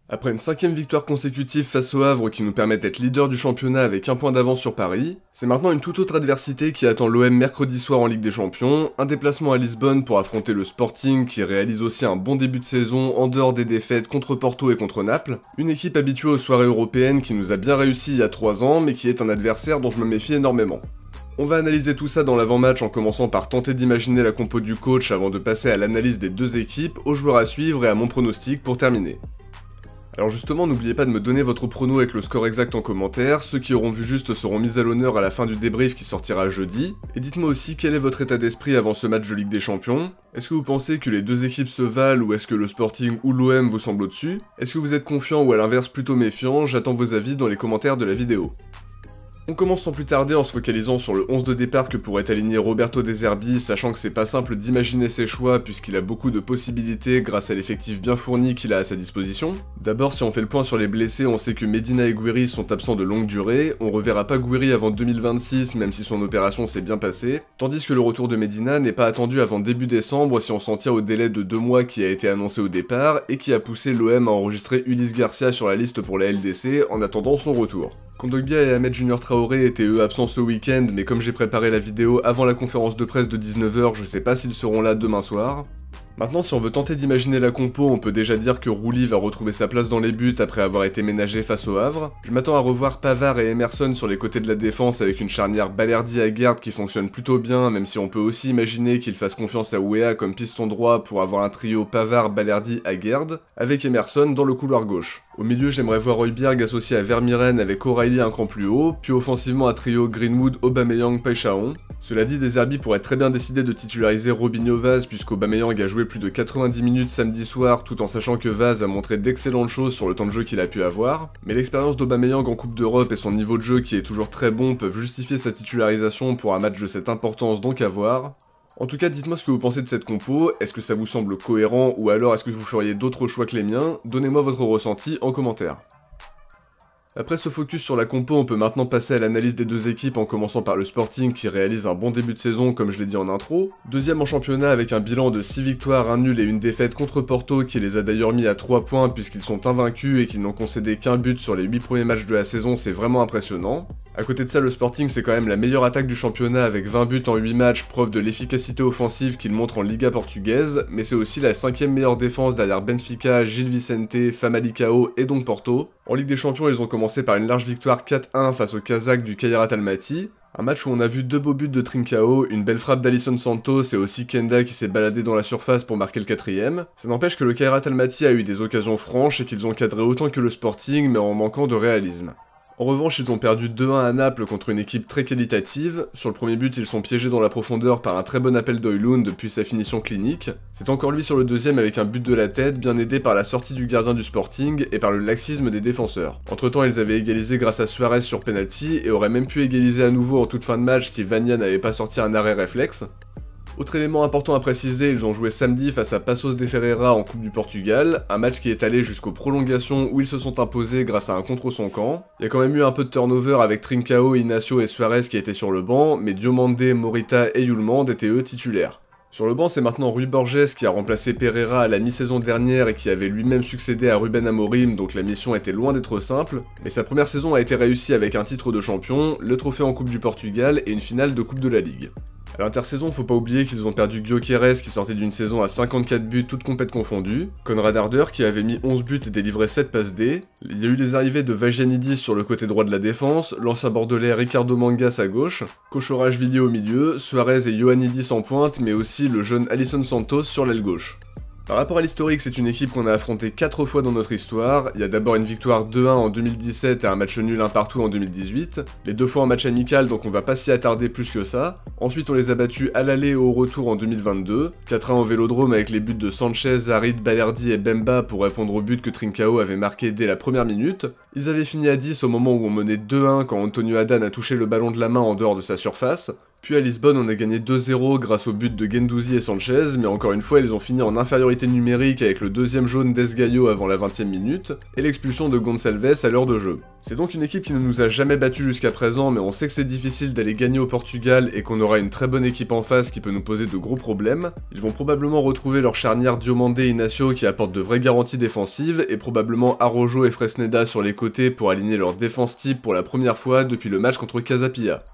Après une 5ème victoire consécutive face au Havre qui nous permet d'être leader du championnat avec un point d'avance sur Paris, c'est maintenant une toute autre adversité qui attend l'OM mercredi soir en Ligue des Champions, un déplacement à Lisbonne pour affronter le Sporting qui réalise aussi un bon début de saison en dehors des défaites contre Porto et contre Naples, une équipe habituée aux soirées européennes qui nous a bien réussi il y a 3 ans mais qui est un adversaire dont je me méfie énormément. On va analyser tout ça dans l'avant-match en commençant par tenter d'imaginer la compo du coach avant de passer à l'analyse des deux équipes, aux joueurs à suivre et à mon pronostic pour terminer. Alors justement, n'oubliez pas de me donner votre prono avec le score exact en commentaire, ceux qui auront vu juste seront mis à l'honneur à la fin du débrief qui sortira jeudi, et dites-moi aussi quel est votre état d'esprit avant ce match de Ligue des Champions. Est-ce que vous pensez que les deux équipes se valent ou est-ce que le Sporting ou l'OM vous semble au-dessus? Est-ce que vous êtes confiant ou à l'inverse plutôt méfiant? J'attends vos avis dans les commentaires de la vidéo. On commence sans plus tarder en se focalisant sur le 11 de départ que pourrait aligner Roberto De Zerbi, sachant que c'est pas simple d'imaginer ses choix puisqu'il a beaucoup de possibilités grâce à l'effectif bien fourni qu'il a à sa disposition. D'abord, si on fait le point sur les blessés, on sait que Medina et Gouiri sont absents de longue durée, on reverra pas Gouiri avant 2026 même si son opération s'est bien passée, tandis que le retour de Medina n'est pas attendu avant début décembre si on s'en tient au délai de 2 mois qui a été annoncé au départ et qui a poussé l'OM à enregistrer Ulysse Garcia sur la liste pour la LDC en attendant son retour. Kondogbia et Ahmed Junior Traoré étaient eux absents ce week-end, mais comme j'ai préparé la vidéo avant la conférence de presse de 19h, je sais pas s'ils seront là demain soir. Maintenant, si on veut tenter d'imaginer la compo, on peut déjà dire que Rouli va retrouver sa place dans les buts après avoir été ménagé face au Havre. Je m'attends à revoir Pavard et Emerson sur les côtés de la défense avec une charnière Balerdi-Aguerd qui fonctionne plutôt bien, même si on peut aussi imaginer qu'il fasse confiance à Weah comme piston droit pour avoir un trio Pavard-Balerdi-Aguerd, avec Emerson dans le couloir gauche. Au milieu, j'aimerais voir Højbjerg associé à Vermieren avec O'Reilly un cran plus haut, puis offensivement un trio Greenwood, Aubameyang, Paixão. Cela dit, De Zerbi pourrait très bien décider de titulariser Robinho Vaz puisqu'Aubameyang a joué plus de 90 minutes samedi soir tout en sachant que Vaz a montré d'excellentes choses sur le temps de jeu qu'il a pu avoir, mais l'expérience d'Aubameyang en Coupe d'Europe et son niveau de jeu qui est toujours très bon peuvent justifier sa titularisation pour un match de cette importance donc à voir. En tout cas, dites-moi ce que vous pensez de cette compo, est-ce que ça vous semble cohérent ou alors est-ce que vous feriez d'autres choix que les miens? Donnez-moi votre ressenti en commentaire. Après ce focus sur la compo, on peut maintenant passer à l'analyse des deux équipes en commençant par le Sporting qui réalise un bon début de saison comme je l'ai dit en intro, deuxième en championnat avec un bilan de 6 victoires, 1 nul et une défaite contre Porto qui les a d'ailleurs mis à 3 points puisqu'ils sont invaincus et qu'ils n'ont concédé qu'un but sur les 8 premiers matchs de la saison, c'est vraiment impressionnant. À côté de ça, le Sporting c'est quand même la meilleure attaque du championnat avec 20 buts en 8 matchs, preuve de l'efficacité offensive qu'il montre en Liga portugaise, mais c'est aussi la 5ème meilleure défense derrière Benfica, Gil Vicente, Famalicão et donc Porto. En Ligue des Champions, ils ont commencé par une large victoire 4-1 face au Kazakh du Kairat Almaty, un match où on a vu 2 beaux buts de Trincão, une belle frappe d'Alisson Santos et aussi Kenda qui s'est baladé dans la surface pour marquer le 4ème. Ça n'empêche que le Kairat Almaty a eu des occasions franches et qu'ils ont cadré autant que le Sporting mais en manquant de réalisme. En revanche, ils ont perdu 2-1 à Naples contre une équipe très qualitative. Sur le premier but, ils sont piégés dans la profondeur par un très bon appel d'Højlund depuis sa finition clinique. C'est encore lui sur le deuxième avec un but de la tête, bien aidé par la sortie du gardien du Sporting et par le laxisme des défenseurs. Entre temps, ils avaient égalisé grâce à Suarez sur penalty et auraient même pu égaliser à nouveau en toute fin de match si Vania n'avait pas sorti un arrêt réflexe. Autre élément important à préciser, ils ont joué samedi face à Paços de Ferreira en Coupe du Portugal, un match qui est allé jusqu'aux prolongations où ils se sont imposés grâce à un contre son camp. Il y a quand même eu un peu de turnover avec Trincão, Inacio et Suarez qui étaient sur le banc, mais Diomande, Morita et Yulmand étaient eux titulaires. Sur le banc, c'est maintenant Rui Borges qui a remplacé Pereira à la mi-saison dernière et qui avait lui-même succédé à Ruben Amorim, donc la mission était loin d'être simple, mais sa première saison a été réussie avec un titre de champion, le trophée en Coupe du Portugal et une finale de Coupe de la Ligue. À l'intersaison, faut pas oublier qu'ils ont perdu Gyökeres qui sortait d'une saison à 54 buts toutes compètes confondues, Konrad Harder qui avait mis 11 buts et délivré 7 passes D, il y a eu les arrivées de Vagianidis sur le côté droit de la défense, l'ancien bordelais Ricardo Mangas à gauche, Kochorashvili au milieu, Suarez et Ioannidis en pointe, mais aussi le jeune Alisson Santos sur l'aile gauche. Par rapport à l'historique, c'est une équipe qu'on a affrontée 4 fois dans notre histoire. Il y a d'abord une victoire 2-1 en 2017 et un match nul 1 partout en 2018. Les 2 fois en match amical, donc on va pas s'y attarder plus que ça. Ensuite, on les a battus à l'aller et au retour en 2022. 4-1 au Vélodrome avec les buts de Sanchez, Harit, Balerdi et Bemba pour répondre au but que Trincão avait marqué dès la première minute. Ils avaient fini à 10 au moment où on menait 2-1 quand Antonio Adan a touché le ballon de la main en dehors de sa surface. Puis à Lisbonne, on a gagné 2-0 grâce au but de Guendouzi et Sanchez, mais encore une fois, ils ont fini en infériorité numérique avec le deuxième jaune d'Esgaio avant la 20e minute, et l'expulsion de Gonçalves à l'heure de jeu. C'est donc une équipe qui ne nous a jamais battus jusqu'à présent, mais on sait que c'est difficile d'aller gagner au Portugal et qu'on aura une très bonne équipe en face qui peut nous poser de gros problèmes. Ils vont probablement retrouver leur charnière Diomandé et Inacio qui apportent de vraies garanties défensives, et probablement Araujo et Fresneda sur les côtés pour aligner leur défense type pour la première fois depuis le match contre Casapia.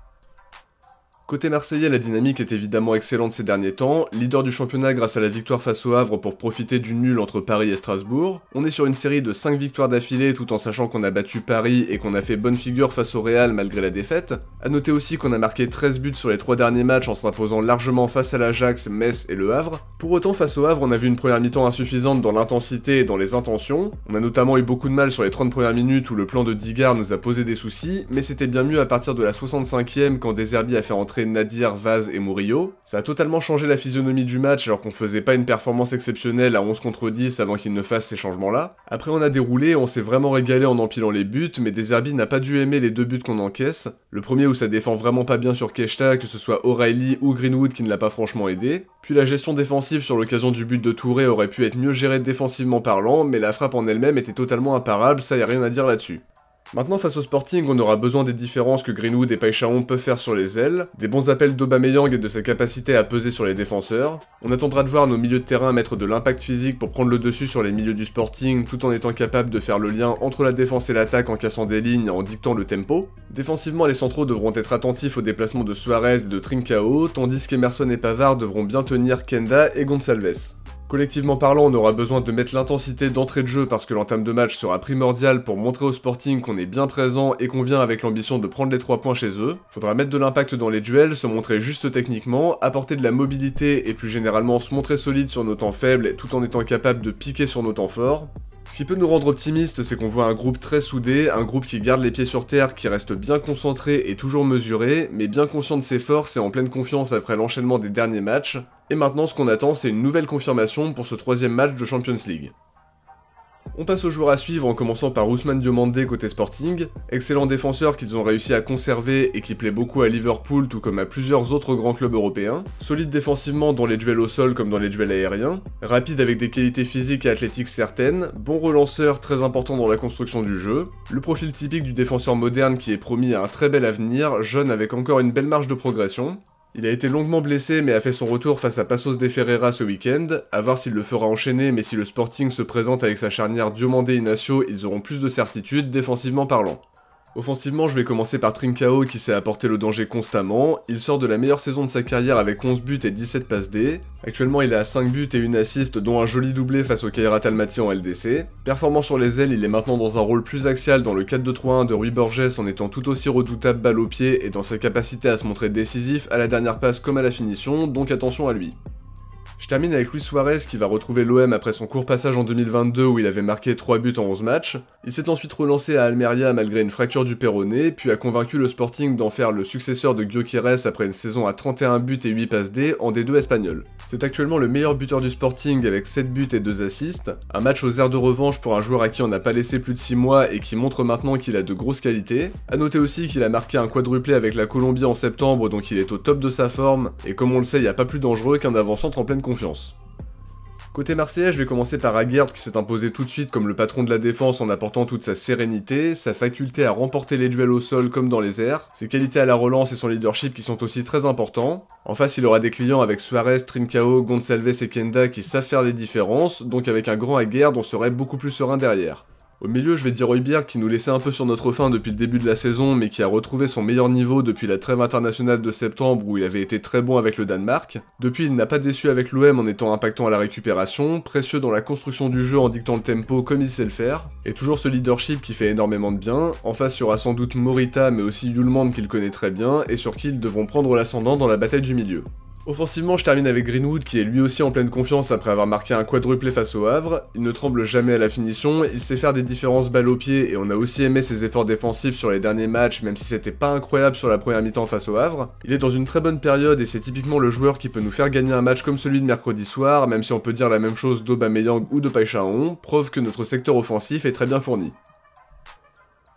Côté marseillais, la dynamique est évidemment excellente ces derniers temps, leader du championnat grâce à la victoire face au Havre pour profiter du nul entre Paris et Strasbourg. On est sur une série de 5 victoires d'affilée tout en sachant qu'on a battu Paris et qu'on a fait bonne figure face au Real malgré la défaite. A noter aussi qu'on a marqué 13 buts sur les 3 derniers matchs en s'imposant largement face à l'Ajax, Metz et le Havre. Pour autant, face au Havre, on a vu une première mi-temps insuffisante dans l'intensité et dans les intentions. On a notamment eu beaucoup de mal sur les 30 premières minutes où le plan de Digard nous a posé des soucis, mais c'était bien mieux à partir de la 65e quand Deserbi a fait entrer Nadir, Vaz et Murillo. Ça a totalement changé la physionomie du match alors qu'on faisait pas une performance exceptionnelle à 11 contre 10 avant qu'il ne fasse ces changements-là. Après on a déroulé, on s'est vraiment régalé en empilant les buts, mais Deserbi n'a pas dû aimer les 2 buts qu'on encaisse. Le premier où ça défend vraiment pas bien sur Keshta, que ce soit O'Reilly ou Greenwood qui ne l'a pas franchement aidé. Puis la gestion défensive sur l'occasion du but de Touré aurait pu être mieux gérée défensivement parlant, mais la frappe en elle-même était totalement imparable, ça y a rien à dire là-dessus. Maintenant face au Sporting, on aura besoin des différences que Greenwood et Paixão peuvent faire sur les ailes, des bons appels d'Aubameyang et de sa capacité à peser sur les défenseurs. On attendra de voir nos milieux de terrain mettre de l'impact physique pour prendre le dessus sur les milieux du Sporting tout en étant capable de faire le lien entre la défense et l'attaque en cassant des lignes et en dictant le tempo. Défensivement, les centraux devront être attentifs aux déplacements de Suarez et de Trincao, tandis qu'Emerson et Pavard devront bien tenir Kenda et Gonçalves. Collectivement parlant, on aura besoin de mettre l'intensité d'entrée de jeu parce que l'entame de match sera primordiale pour montrer au Sporting qu'on est bien présent et qu'on vient avec l'ambition de prendre les 3 points chez eux. Faudra mettre de l'impact dans les duels, se montrer juste techniquement, apporter de la mobilité et plus généralement se montrer solide sur nos temps faibles tout en étant capable de piquer sur nos temps forts. Ce qui peut nous rendre optimistes, c'est qu'on voit un groupe très soudé, un groupe qui garde les pieds sur terre, qui reste bien concentré et toujours mesuré, mais bien conscient de ses forces et en pleine confiance après l'enchaînement des derniers matchs. Et maintenant, ce qu'on attend, c'est une nouvelle confirmation pour ce 3e match de Champions League. On passe aux joueurs à suivre en commençant par Ousmane Diomandé côté Sporting, excellent défenseur qu'ils ont réussi à conserver et qui plaît beaucoup à Liverpool tout comme à plusieurs autres grands clubs européens, solide défensivement dans les duels au sol comme dans les duels aériens, rapide avec des qualités physiques et athlétiques certaines, bon relanceur très important dans la construction du jeu, le profil typique du défenseur moderne qui est promis à un très bel avenir, jeune avec encore une belle marge de progression. Il a été longuement blessé mais a fait son retour face à Passos de Ferreira ce week-end, à voir s'il le fera enchaîner, mais si le Sporting se présente avec sa charnière Diomandé et Inacio, ils auront plus de certitude défensivement parlant. Offensivement, je vais commencer par Trincao qui s'est apporté le danger constamment. Il sort de la meilleure saison de sa carrière avec 11 buts et 17 passes D. Actuellement, il est à 5 buts et une assist, dont un joli doublé face au Kairat Almaty en LDC. Performant sur les ailes, il est maintenant dans un rôle plus axial dans le 4-2-3-1 de Rui Borges en étant tout aussi redoutable balle au pied et dans sa capacité à se montrer décisif à la dernière passe comme à la finition, donc attention à lui. Je termine avec Luis Suarez qui va retrouver l'OM après son court passage en 2022 où il avait marqué 3 buts en 11 matchs. Il s'est ensuite relancé à Almeria malgré une fracture du péroné, puis a convaincu le Sporting d'en faire le successeur de Gyökeres après une saison à 31 buts et 8 passes D en D2 espagnol. C'est actuellement le meilleur buteur du Sporting avec 7 buts et 2 assists, un match aux airs de revanche pour un joueur à qui on n'a pas laissé plus de 6 mois et qui montre maintenant qu'il a de grosses qualités. A noter aussi qu'il a marqué un quadruplé avec la Colombie en septembre donc il est au top de sa forme, et comme on le sait, il n'y a pas plus dangereux qu'un avant-centre en pleine confiance. Côté marseillais, je vais commencer par Aguerd qui s'est imposé tout de suite comme le patron de la défense en apportant toute sa sérénité, sa faculté à remporter les duels au sol comme dans les airs, ses qualités à la relance et son leadership qui sont aussi très importants. En face, il aura des clients avec Suarez, Trincao, Gonçalves et Kenda qui savent faire des différences, donc avec un grand Aguerd, on serait beaucoup plus serein derrière. Au milieu, je vais dire Højbjerg qui nous laissait un peu sur notre faim depuis le début de la saison, mais qui a retrouvé son meilleur niveau depuis la trêve internationale de septembre où il avait été très bon avec le Danemark. Depuis, il n'a pas déçu avec l'OM en étant impactant à la récupération, précieux dans la construction du jeu en dictant le tempo comme il sait le faire, et toujours ce leadership qui fait énormément de bien. En face, il y aura sans doute Morita, mais aussi Hjulmand qu'il connaît très bien, et sur qui ils devront prendre l'ascendant dans la bataille du milieu. Offensivement, je termine avec Greenwood qui est lui aussi en pleine confiance après avoir marqué un quadruplé face au Havre. Il ne tremble jamais à la finition, il sait faire des différences balles au pied et on a aussi aimé ses efforts défensifs sur les derniers matchs même si c'était pas incroyable sur la première mi-temps face au Havre. Il est dans une très bonne période et c'est typiquement le joueur qui peut nous faire gagner un match comme celui de mercredi soir, même si on peut dire la même chose d'Aubameyang ou de Paixão, preuve que notre secteur offensif est très bien fourni.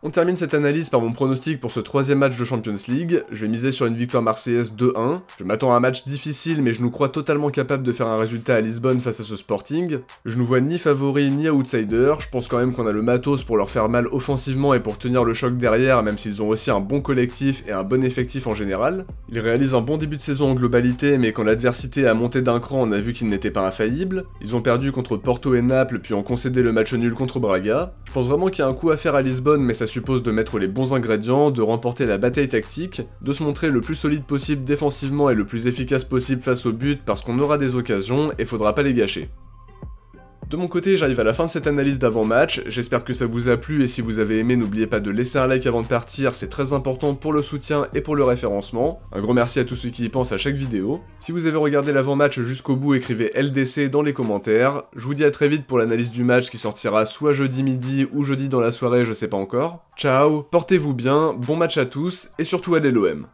On termine cette analyse par mon pronostic pour ce troisième match de Champions League. Je vais miser sur une victoire marseillaise 2-1. Je m'attends à un match difficile, mais je nous crois totalement capable de faire un résultat à Lisbonne face à ce Sporting. Je nous vois ni favoris ni outsiders. Je pense quand même qu'on a le matos pour leur faire mal offensivement et pour tenir le choc derrière, même s'ils ont aussi un bon collectif et un bon effectif en général. Ils réalisent un bon début de saison en globalité, mais quand l'adversité a monté d'un cran, on a vu qu'ils n'étaient pas infaillibles. Ils ont perdu contre Porto et Naples, puis ont concédé le match nul contre Braga. Je pense vraiment qu'il y a un coup à faire à Lisbonne, mais ça suppose de mettre les bons ingrédients, de remporter la bataille tactique, de se montrer le plus solide possible défensivement et le plus efficace possible face au but parce qu'on aura des occasions et faudra pas les gâcher. De mon côté, j'arrive à la fin de cette analyse d'avant-match, j'espère que ça vous a plu et si vous avez aimé, n'oubliez pas de laisser un like avant de partir, c'est très important pour le soutien et pour le référencement. Un gros merci à tous ceux qui y pensent à chaque vidéo. Si vous avez regardé l'avant-match jusqu'au bout, écrivez LDC dans les commentaires. Je vous dis à très vite pour l'analyse du match qui sortira soit jeudi midi ou jeudi dans la soirée, je sais pas encore. Ciao, portez-vous bien, bon match à tous et surtout allez l'OM.